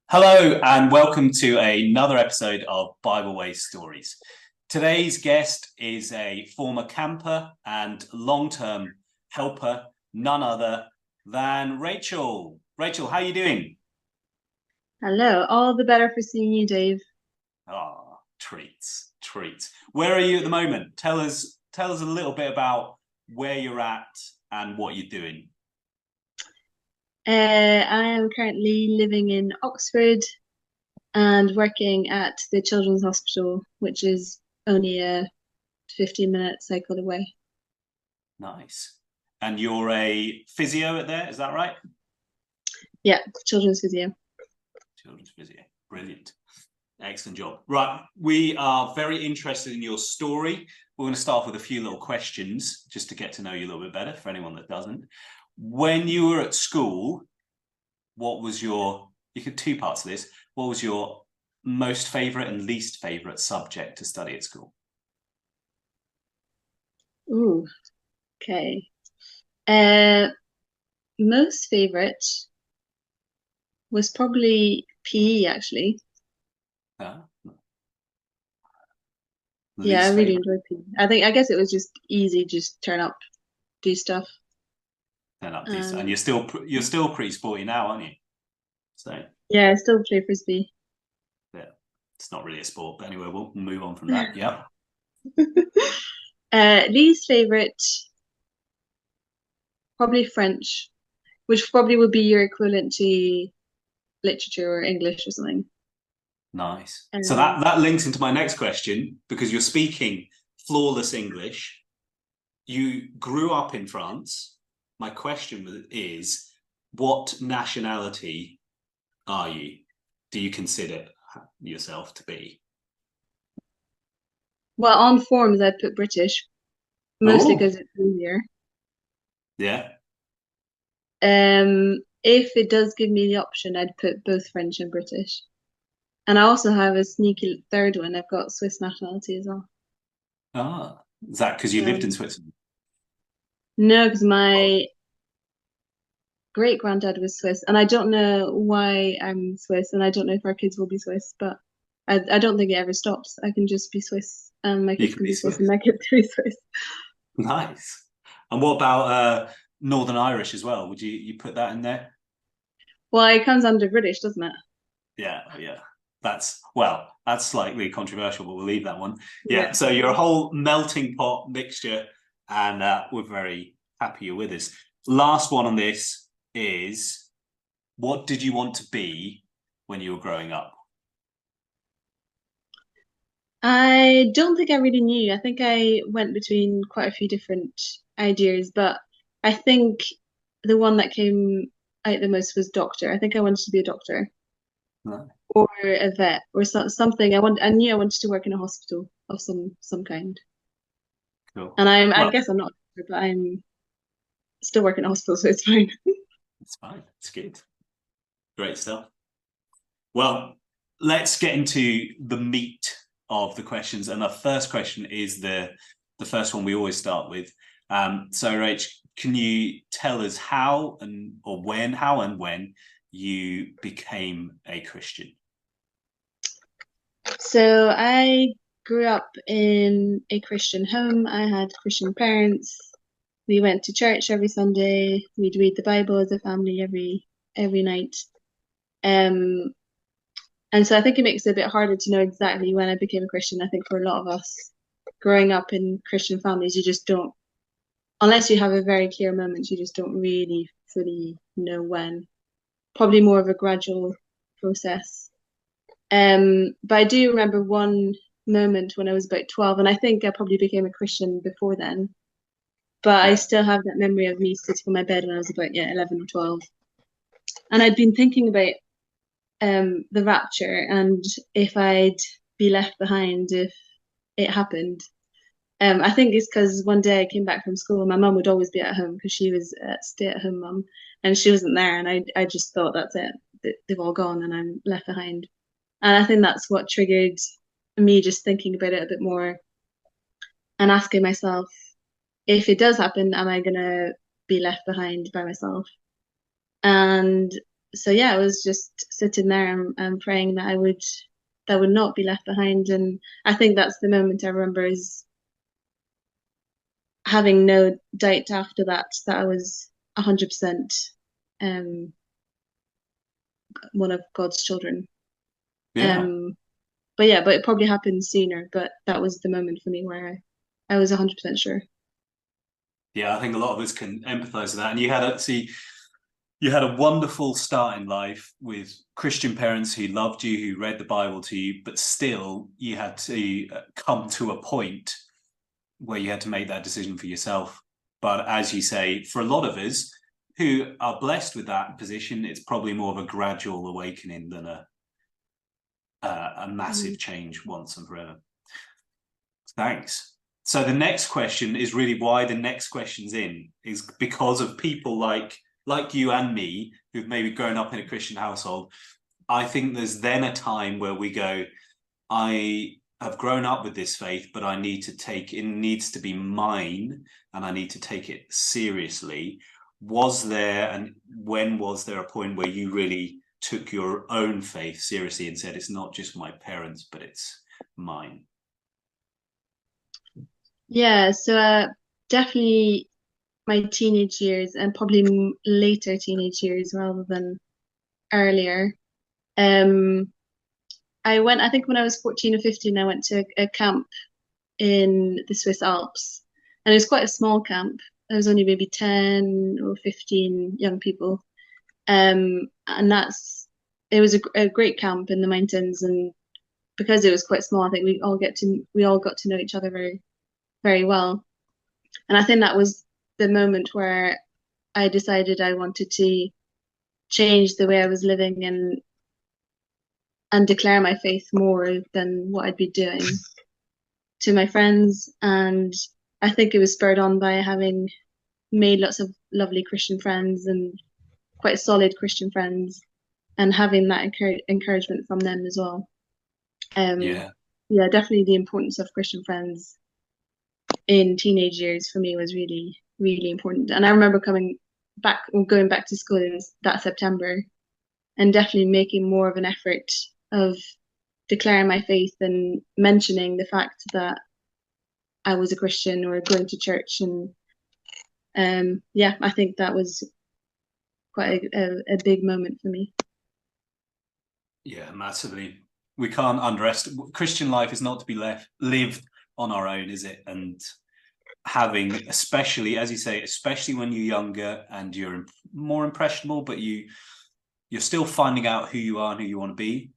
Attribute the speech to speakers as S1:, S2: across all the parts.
S1: Hello, and welcome to another episode of Bibleway Stories. Today's guest is a former camper and long-term helper, none other than Rachel. Rachel, how are you doing?
S2: Hello, all the better for seeing you, Dave.
S1: Oh, treats. Where are you at the moment? Tell us a little bit about where you're at and what you're doing.
S2: I am currently living in Oxford and working at the Children's Hospital, which is only a 15-minute cycle away.
S1: Nice. And you're a physio at there, is that right?
S2: Yeah, children's physio.
S1: Children's physio. Brilliant. Excellent job. Right. We are very interested in your story. We're going to start with a few little questions just to get to know you a little bit better for anyone that doesn't. When you were at school, you could two parts of this. What was your most favorite and least favorite subject to study at school?
S2: Ooh, okay. Uh, Most favorite was probably PE, actually.
S1: Uh,
S2: Yeah, I
S1: least
S2: really
S1: favorite?
S2: enjoyed PE. I guess it was just easy, just turn up, do stuff.
S1: Then up to and
S2: Um,
S1: you're still pretty sporty now, aren't you? So
S2: yeah, I still play frisbee.
S1: yeah, it's not really a sport, but anyway, we'll move on from that. Yeah.
S2: Least favorite, probably French, which probably would be your equivalent to literature or English or something.
S1: Nice. So that
S2: Um,
S1: that links into my next question because you're speaking flawless English. You grew up in France. My question is, what nationality are you? Do you consider yourself to be?
S2: well, on forms I'd put British, mostly
S1: Oh,
S2: because it's easier.
S1: yeah.
S2: If it does give me the option, I'd put both French and British. And I also have a sneaky third one. I've got Swiss nationality as well.
S1: Ah, is that because you lived in
S2: Um,
S1: Switzerland?
S2: no, because
S1: Oh,
S2: my great granddad was Swiss, and I don't know why I'm Swiss, and I don't know if our kids will be Swiss, but I don't think it ever stops. I can just be Swiss, and my
S1: you
S2: kids
S1: can
S2: can
S1: be
S2: be Swiss, and
S1: Swiss.
S2: my kids can be Swiss.
S1: Nice. And what about Northern Irish as well? Would you put that in there?
S2: Well, it comes under British, doesn't it?
S1: Yeah. That's slightly controversial, but we'll leave that one. Yeah.
S2: Yeah.
S1: So you're a whole melting pot mixture, and we're very happy you're with us. Last one on this is, what did you want to be when you were growing up?
S2: I don't think I really knew. I think I went between quite a few different ideas, but I think the one that came out the most was doctor. I think I wanted to be a doctor
S1: No.
S2: or a vet or something. I knew I wanted to work in a hospital of some kind.
S1: Cool.
S2: And I
S1: Well,
S2: guess I'm not a doctor, but I'm still working at hospital, so it's fine.
S1: it's fine. It's good. Great stuff. Well, let's get into the meat of the questions. And the first question is the first one we always start with. So, Rach, can you tell us how and when you became a Christian?
S2: So I grew up in a Christian home. I had Christian parents. We went to church every Sunday. We'd read the Bible as a family every night. Um, and so I think it makes it a bit harder to know exactly when I became a Christian. I think for a lot of us, growing up in Christian families, you just don't, unless you have a very clear moment, you just don't really fully know when. Probably more of a gradual process. But I do remember one moment when I was about 12, and I think I probably became a Christian before then. But I
S1: Yeah.
S2: still have that memory of me sitting on my bed when I was about, yeah, 11 or 12. And I'd been thinking about the rapture and if I'd be left behind if it happened. I think it's because one day I came back from school and my mum would always be at home because she was a stay-at-home mum and she wasn't there. And I just thought, that's it. They've all gone and I'm left behind. And I think that's what triggered me just thinking about it a bit more and asking myself, if it does happen, am I gonna be left behind by myself? And so yeah, I was just sitting there and praying that I would not be left behind. And I think that's the moment I remember, is having no doubt after that I was 100% um one of God's children.
S1: Yeah.
S2: Um, but yeah, but it probably happened sooner. But that was the moment for me where I was 100% sure.
S1: Yeah, I think a lot of us can empathize with that. And you had a wonderful start in life with Christian parents who loved you, who read the Bible to you, but still you had to come to a point where you had to make that decision for yourself. But as you say, for a lot of us who are blessed with that position, it's probably more of a gradual awakening than a massive
S2: Mm.
S1: change once and forever. Thanks. So the next question is really why the next question's in, is because of people like you and me who've maybe grown up in a Christian household. I think there's then a time where we go, I have grown up with this faith, but I need to take it needs to be mine and I need to take it seriously. Was there, and when was there a point where you really took your own faith seriously and said, it's not just my parents, but it's mine?
S2: Yeah, so definitely my teenage years, and probably later teenage years rather than earlier. Um, I think when I was 14 or 15, I went to a camp in the Swiss Alps, and it was quite a small camp. There was only maybe 10 or 15 young people. And it was a great camp in the mountains, and because it was quite small, I think we all got to know each other very, very well. And I think that was the moment where I decided I wanted to change the way I was living and declare my faith more than what I'd be doing to my friends. And I think it was spurred on by having made lots of lovely Christian friends and quite solid Christian friends, and having that encouragement from them as well. Um,
S1: Yeah.
S2: yeah, definitely the importance of Christian friends in teenage years for me was really, really important. And I remember going back to school in that September, and definitely making more of an effort of declaring my faith and mentioning the fact that I was a Christian or going to church. And yeah, I think that was quite a big moment for me.
S1: Yeah, massively. We can't underestimate Christian life is not to be lived on our own, is it? And having, especially as you say, especially when you're younger and you're more impressionable, but you're still finding out who you are and who you want to be.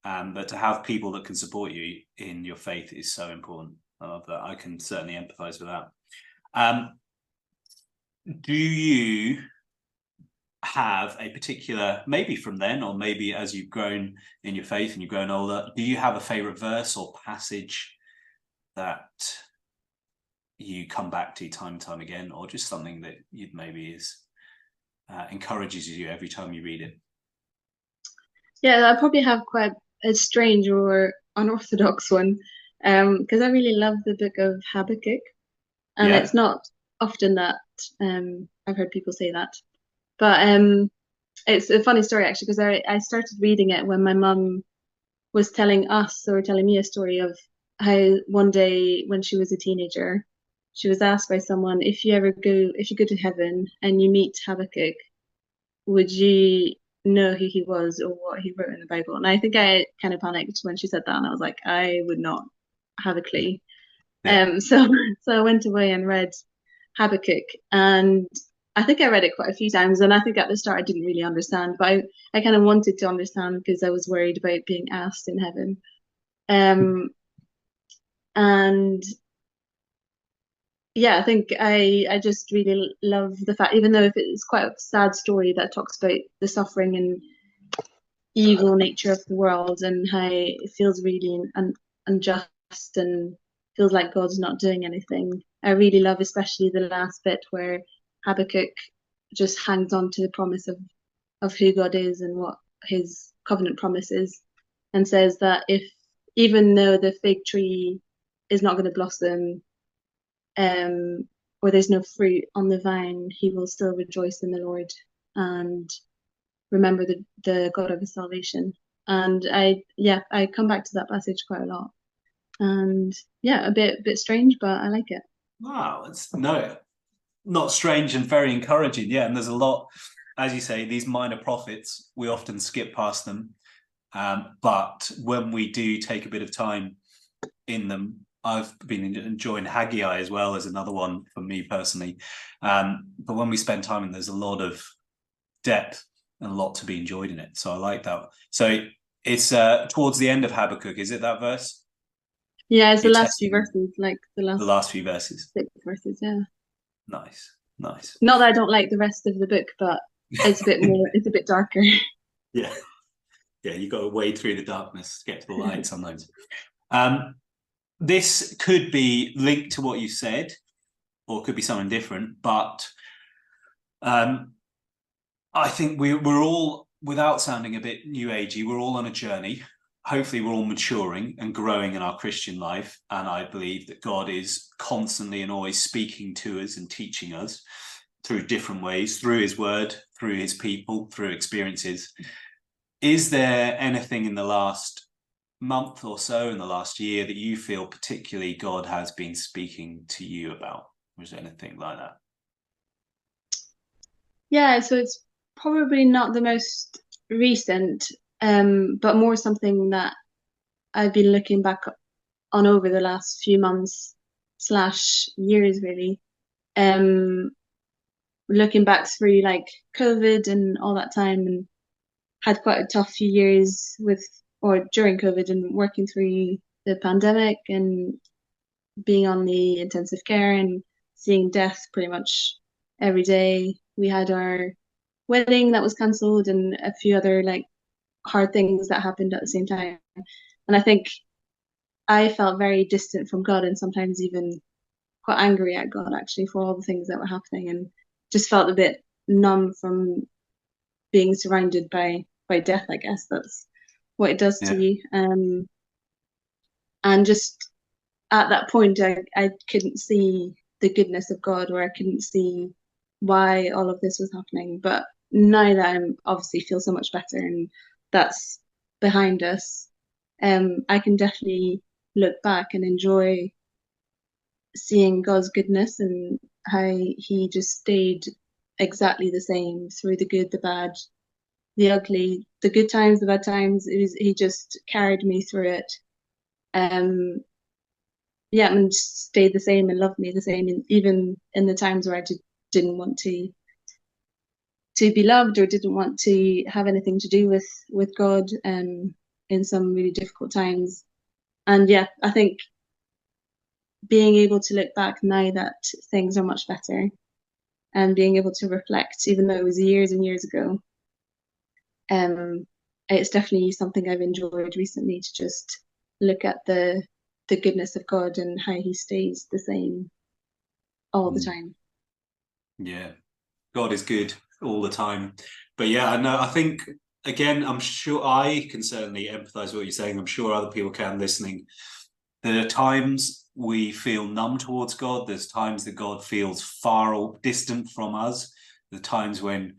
S1: But to have people that can support you in your faith is so important. I love that. I can certainly empathize with that. Do you have a particular, maybe from then, or maybe as you've grown in your faith and you've grown older, do you have a favorite verse or passage that you come back to time and time again, or just something that you maybe is encourages you every time you read it?
S2: Yeah, I probably have quite a strange or unorthodox one, because I really love the book of Habakkuk, and
S1: Yeah.
S2: it's not often that I've heard people say that. But it's a funny story actually, because I started reading it when my mum was telling me a story of how one day when she was a teenager, she was asked by someone, if you go to heaven and you meet Habakkuk, would you know who he was or what he wrote in the Bible? And I think I kind of panicked when she said that, and I was like, I would not have a clue.
S1: Yeah.
S2: So so I went away and read Habakkuk, and I think I read it quite a few times. And I think at the start I didn't really understand, but I kind of wanted to understand because I was worried about being asked in heaven. Um, and yeah, I think I just really love the fact, even though if it's quite a sad story that talks about the suffering and evil nature of the world and how it feels really unjust and feels like God's not doing anything. I really love especially the last bit where Habakkuk just hangs on to the promise of who God is and what his covenant promise is, and says that if even though the fig tree is not going to blossom, um, or there's no fruit on the vine, he will still rejoice in the Lord and remember the God of his salvation. And I come back to that passage quite a lot. And yeah, a bit strange, but I like it.
S1: Wow, it's not strange and very encouraging. Yeah, and there's a lot, as you say, these minor prophets, we often skip past them. But when we do take a bit of time in them, I've been enjoying Haggai as well as another one for me personally. But when we spend time in, there's a lot of depth and a lot to be enjoyed in it. So I like that. So it's towards the end of Habakkuk, is it that verse?
S2: Yeah, it's the last few verses, like the
S1: last few verses.
S2: 6 verses, yeah.
S1: Nice.
S2: Not that I don't like the rest of the book, but it's a bit more, it's a bit darker.
S1: Yeah, you got to wade through the darkness to get to the light sometimes. This could be linked to what you said, or it could be something different, but I think we're all, without sounding a bit new agey, we're all on a journey. Hopefully we're all maturing and growing in our Christian life. And I believe that God is constantly and always speaking to us and teaching us through different ways, through his word, through his people, through experiences. Is there anything in the last month or so, in the last year, that you feel particularly God has been speaking to you about? Was there anything like that?
S2: Yeah, so it's probably not the most recent, but more something that I've been looking back on over the last few months / years, really. Looking back through like COVID and all that time, and had quite a tough few years during COVID and working through the pandemic and being on the intensive care and seeing death pretty much every day. We had our wedding that was cancelled and a few other like hard things that happened at the same time. And I think I felt very distant from God and sometimes even quite angry at God actually for all the things that were happening, and just felt a bit numb from being surrounded by death. I guess that's what it does to you. And just at that point, I couldn't see the goodness of God, or I couldn't see why all of this was happening. But now that I'm obviously feel so much better and that's behind us, I can definitely look back and enjoy seeing God's goodness and how he just stayed exactly the same through the good, the bad, the ugly, the good times, the bad times. He just carried me through it. And stayed the same and loved me the same, and even in the times where I didn't want to be loved or didn't want to have anything to do with God, in some really difficult times. And yeah, I think being able to look back now that things are much better and being able to reflect, even though it was years and years ago, it's definitely something I've enjoyed recently, to just look at the goodness of God and how he stays the same all the time.
S1: Yeah, God is good all the time. But yeah, I know, I think, again, I'm sure I can certainly empathize with what you're saying. I'm sure other people can listening. There are times we feel numb towards God. There's times that God feels far or distant from us. The times when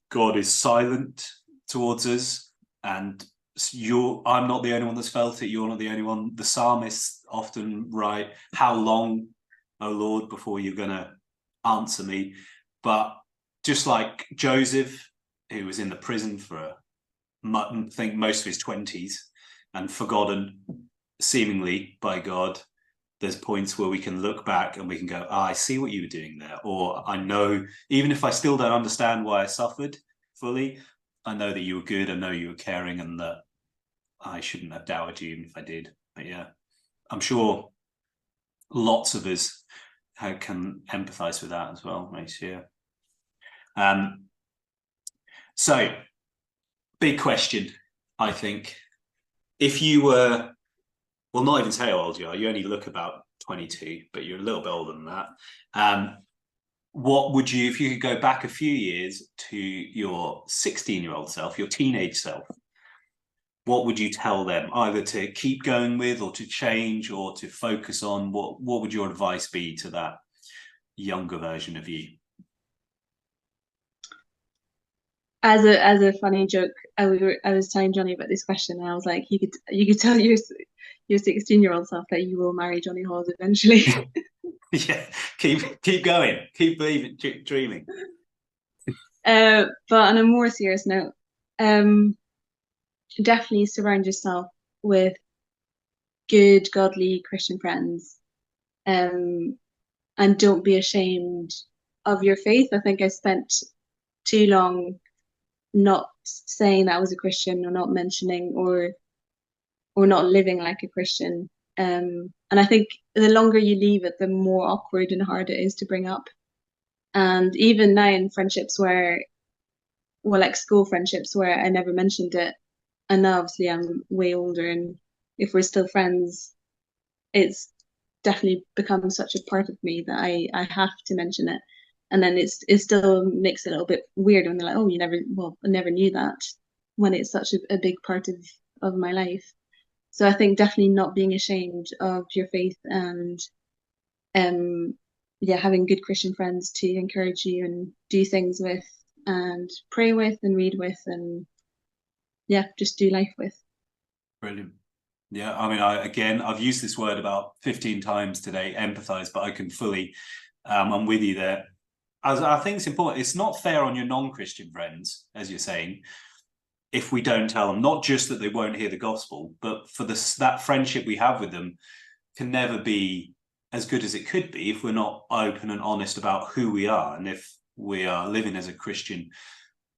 S1: God is silent towards us, and I'm not the only one that's felt it. You're not the only one. The psalmists often write, "How long, O Lord, before you're going to answer me?" But just like Joseph, who was in the prison for I think most of his 20s and forgotten seemingly by God, there's points where we can look back and we can go, I see what you were doing there. Or I know, even if I still don't understand why I suffered fully, I know that you were good. I know you were caring, and that I shouldn't have doubted you even if I did. But yeah, I'm sure lots of us can empathize with that as well, Mace. Yeah. So, big question, I think. If you were, well, not even say how old you are, you only look about 22, but you're a little bit older than that. What would you, if you could go back a few years to your 16-year-old self, your teenage self, what would you tell them, either to keep going with or to change or to focus on? What would your advice be to that younger version of you?
S2: as a funny joke, I was telling Johnny about this question, and I was like, you could tell your 16-year-old self that you will marry Johnny Hawes eventually.
S1: Yeah, keep going, keep believing, dreaming.
S2: But on a more serious note, um, definitely surround yourself with good, godly Christian friends, um, and don't be ashamed of your faith. I think I spent too long not saying that I was a Christian, or not mentioning, or not living like a Christian. And I think the longer you leave it, the more awkward and hard it is to bring up. And even now in friendships where, well, like school friendships where I never mentioned it, and now obviously I'm way older, and if we're still friends, it's definitely become such a part of me that I have to mention it. And then it still makes it a little bit weird when they're like, oh, I never knew that, when it's such a big part of my life. So I think definitely not being ashamed of your faith, and um yeah, having good Christian friends to encourage you and do things with, and pray with, and read with, and yeah, just do life with.
S1: Brilliant. Yeah, I mean, I've used this word about 15 times today, empathize, but I can fully, I'm with you there. As I think it's important, it's not fair on your non-Christian friends, as you're saying, if we don't tell them, not just that they won't hear the gospel, but for that friendship we have with them can never be as good as it could be if we're not open and honest about who we are. And if we are living as a Christian,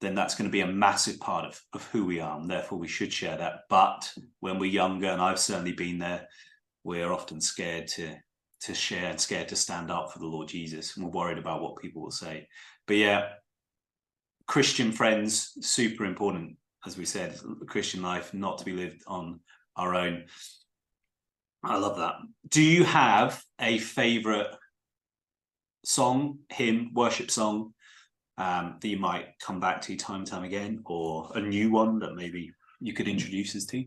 S1: then that's going to be a massive part of who we are, and therefore we should share that. But when we're younger, and I've certainly been there, we're often scared to share and scared to stand up for the Lord Jesus, and we're worried about what people will say. But yeah, Christian friends, super important, as we said, Christian life not to be lived on our own. I love that. Do you have a favorite song, hymn, worship song that you might come back to time and time again, or a new one that maybe you could introduce us to?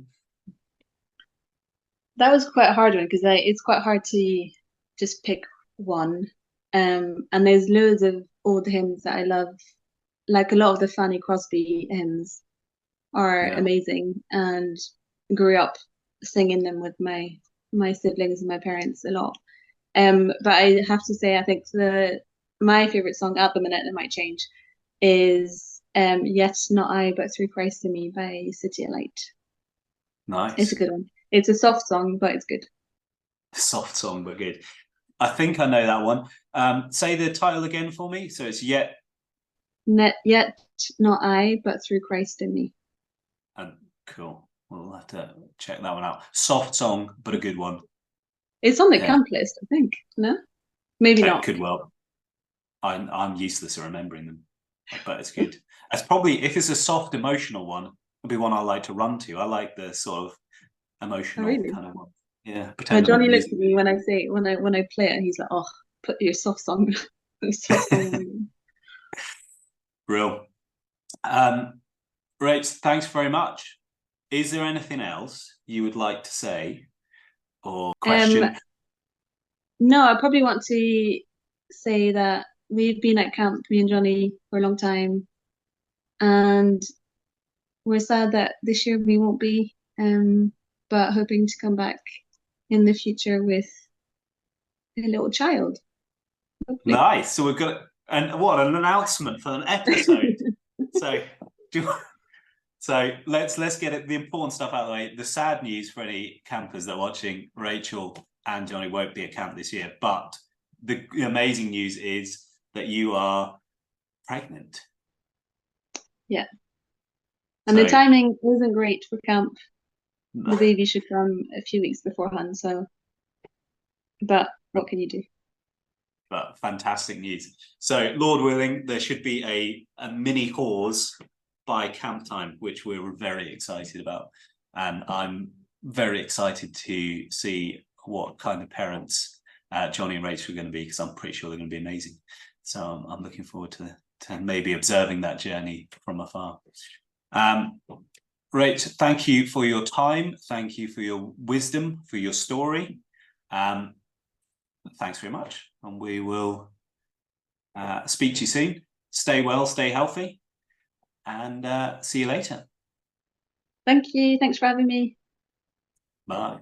S2: That was quite a hard one, because it's quite hard to just pick one. And there's loads of old hymns that I love, like a lot of the Fanny Crosby hymns are
S1: Yeah,
S2: amazing, and grew up singing them with my siblings and my parents a lot. But I have to say, I think my favorite song at the minute, and it might change, is "Yet Not I, But Through Christ in Me" by City of Light. It's a
S1: nice.
S2: good one. It's a soft song, but it's good.
S1: Soft song, but good. I think I know that one. Say the title again for me. So it's
S2: Yet not I, but through Christ in me.
S1: Cool. We'll have to check that one out. Soft song, but a good one.
S2: It's on the
S1: Yeah,
S2: camp list, I think. No, maybe
S1: it
S2: not.
S1: could well. I'm useless at remembering them, but it's good. It's probably, if it's a soft emotional one, it'll be one I like to run to. I like the sort of
S2: Oh,
S1: emotional
S2: really?
S1: kind of one. Yeah,
S2: No,
S1: pretend I'm in
S2: Johnny
S1: the
S2: looks
S1: music
S2: at me
S1: video.
S2: when I say when I play it, and he's like, "Oh, put your soft song, soft song on."
S1: Real. Great. Thanks very much. Is there anything else you would like to say or
S2: Um,
S1: question?
S2: no, I probably want to say that we've been at camp, me and Johnny, for a long time, and we're sad that this year we won't be. But hoping to come back in the future with a little child, hopefully.
S1: Nice. So we've got an announcement for an episode. So do So let's get it, the important stuff out of the way. The sad news for any campers that are watching: Rachel and Johnny won't be at camp this year. But the amazing news is that you are pregnant.
S2: Yeah. And the
S1: So
S2: timing isn't great for camp. The baby should come a few weeks beforehand, so, but what can you do?
S1: but fantastic news. So Lord willing, there should be a mini Hawes by camp time, which we're very excited about. And I'm very excited to see what kind of parents Johnny and Rachel are going to be, because I'm pretty sure they're going to be amazing. So I'm looking forward to maybe observing that journey from afar. Rach, thank you for your time. Thank you for your wisdom, for your story. Thanks very much. And we will speak to you soon. Stay well, stay healthy. and see you later.
S2: Thank you. Thanks for having me.
S1: Bye.